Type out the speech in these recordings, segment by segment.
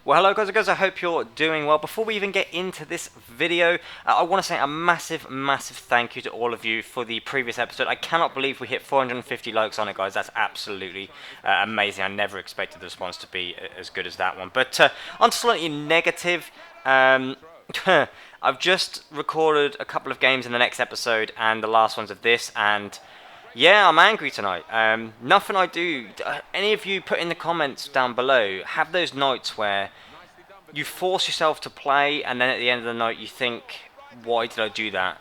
Well, hello guys, I hope you're doing well. Before we even get into this video, I want to say a massive thank you to all of you for the previous episode. I cannot believe we hit 450 likes on it, guys. That's absolutely amazing. I never expected the response to be as good as that one. But on to slightly negative, I've just recorded a couple of games in the next episode and the last ones of this, and yeah, I'm angry tonight. Nothing I do. Any of you put in the comments down below, have those nights where you force yourself to play and then at the end of the night you think, why did I do that?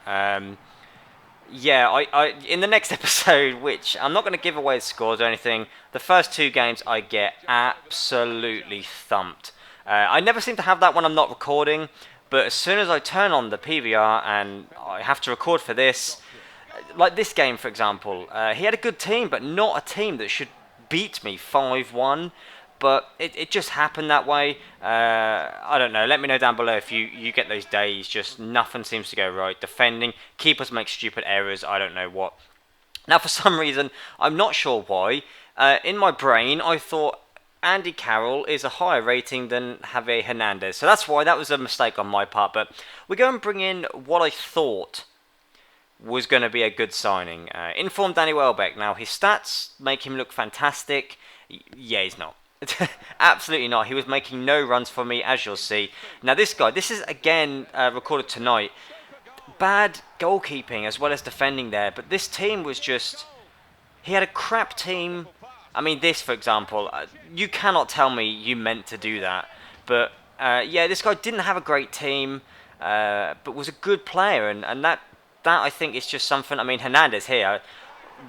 Yeah, I in the next episode, which I'm not going to give away the scores or anything, the first two games I get absolutely thumped. I never seem to have that when I'm not recording, but as soon as I turn on the PVR and I have to record for this, like this game, for example, he had a good team, but not a team that should beat me 5-1. But it just happened that way. I don't know. Let me know down below if you get those days. Just nothing seems to go right. Defending, keepers make stupid errors. I don't know what. Now, for some reason, I'm not sure why. In my brain, I thought Andy Carroll is a higher rating than Javier Hernandez. So that's why that was a mistake on my part. But we're going to bring in what I thought was going to be a good signing. Informed Danny Welbeck. Now, his stats make him look fantastic. Yeah, he's not. Absolutely not. He was making no runs for me, as you'll see. Now, this guy, this is again recorded tonight. Bad goalkeeping as well as defending there. But this team was just... He had a crap team. I mean, this, for example, you cannot tell me you meant to do that. But, yeah, this guy didn't have a great team, but was a good player. And that I think is just something. I mean, Hernandez here,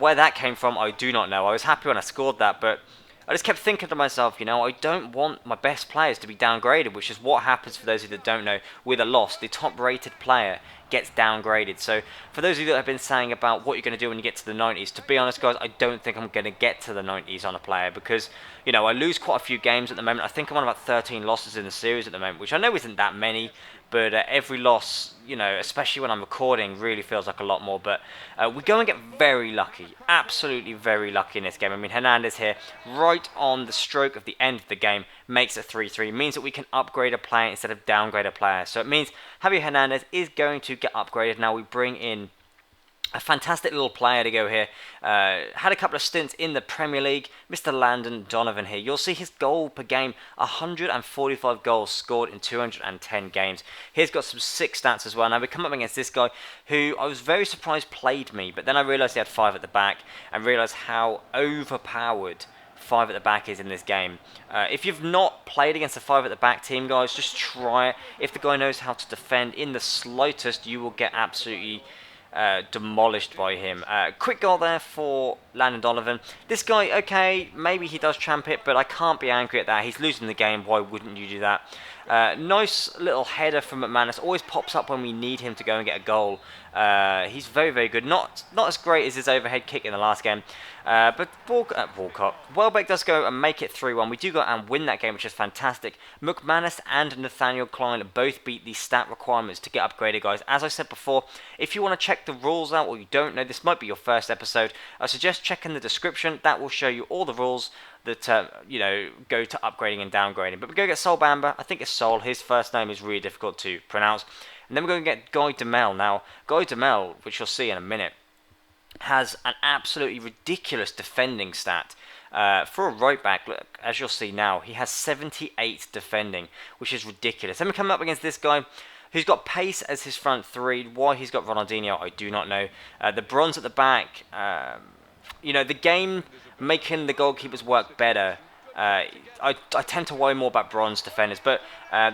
where that came from, I do not know. I was happy when I scored that, but I just kept thinking to myself, you know, I don't want my best players to be downgraded, which is what happens for those of you that don't know. With a loss, the top-rated player gets downgraded. So for those of you that have been saying about what you're going to do when you get to the 90s, to be honest, guys, I don't think I'm going to get to the 90s on a player because, you know, I lose quite a few games at the moment. I think I'm on about 13 losses in the series at the moment, which I know isn't that many, but every loss, you know, especially when I'm recording, really feels like a lot more. But we go and get very lucky, absolutely very lucky in this game. I mean, Hernandez here, right on the stroke of the end of the game, makes it 3-3. Means that we can upgrade a player instead of downgrade a player. So it means Javier Hernandez is going to get upgraded. Now we bring in a fantastic little player to go here. Had a couple of stints in the Premier League. Mr. Landon Donovan here. You'll see his goal per game. 145 goals scored in 210 games. He's got some sick stats as well. Now we come up against this guy who I was very surprised played me. But then I realised he had 5 at the back. And realised how overpowered 5 at the back is in this game. If you've not played against a 5 at the back team, guys, just try it. If the guy knows how to defend in the slightest, you will get absolutely demolished by him. Quick goal there for Landon Donovan. This guy, okay, maybe he does champ it, but I can't be angry at that. He's losing the game. Why wouldn't you do that? Nice little header from McManus. Always pops up when we need him to go and get a goal. He's very good. Not as great as his overhead kick in the last game. But Walcott. Welbeck does go and make it 3-1. We do go and win that game, which is fantastic. McManus and Nathaniel Klein both beat the stat requirements to get upgraded, guys. As I said before, if you want to check the rules out or you don't know, this might be your first episode, I suggest checking the description. That will show you all the rules that you know, go to upgrading and downgrading. But we go get Sol Bamba. I think it's Sol. His first name is really difficult to pronounce. And then we're going to get Guy Demel. Now, Guy Demel, which you'll see in a minute, has an absolutely ridiculous defending stat. For a right back, look, as you'll see now, he has 78 defending, which is ridiculous. Then we come up against this guy who's got pace as his front three. Why he's got Ronaldinho, I do not know. The bronze at the back, you know, the game making the goalkeepers work better. I tend to worry more about bronze defenders, but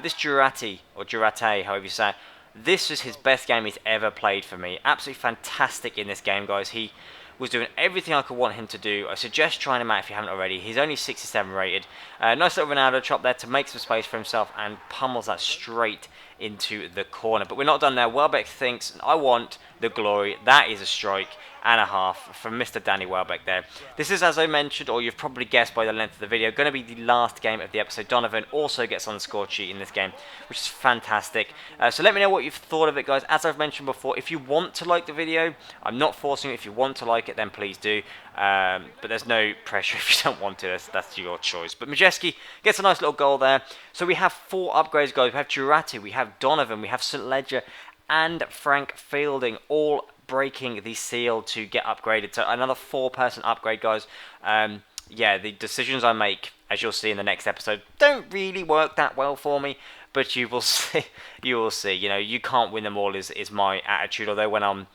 this Durate, or Durate, however you say it, this is his best game he's ever played for me. Absolutely fantastic in this game, guys. He was doing everything I could want him to do. I suggest trying him out if you haven't already. He's only 67 rated. Nice little Ronaldo chop there to make some space for himself and pummels that straight into the corner. But we're not done there. Welbeck thinks, I want the glory. That is a strike. and a half from Mr. Danny Welbeck there. This is, as I mentioned, or you've probably guessed by the length of the video, going to be the last game of the episode. Donovan also gets on the score sheet in this game, which is fantastic. So let me know what you've thought of it, guys. As I've mentioned before, if you want to like the video, I'm not forcing it. If you want to like it, then please do. But there's no pressure if you don't want to. That's your choice. But Majeski gets a nice little goal there. So we have 4 upgrades, guys. We have Jurati, we have Donovan, we have St. Ledger, and Frank Fielding, all breaking the seal to get upgraded. So another 4-person upgrade, guys. Yeah, the decisions I make, as you'll see in the next episode, don't really work that well for me. But you will see. You will see. You know, you can't win them all is my attitude. Although when I'm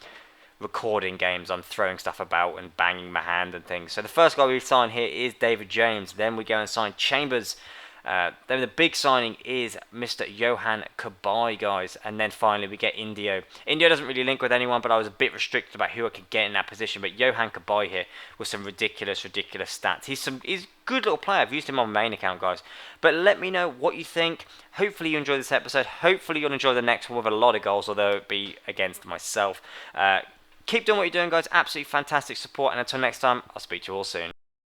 recording games, I'm throwing stuff about and banging my hand and things. So the first guy we sign here is David James. Then we go and sign Chambers. Then the big signing is Mr. Johan Kabay, guys. And then finally we get Indio. Indio doesn't really link with anyone, but I was a bit restricted about who I could get in that position. But Johan Kabay here with some ridiculous stats. He's a good little player. I've used him on my main account, guys. But let me know what you think. Hopefully you enjoyed this episode. Hopefully you'll enjoy the next one with a lot of goals, although it be against myself. Keep doing what you're doing, guys. Absolutely fantastic support. And until next time, I'll speak to you all soon.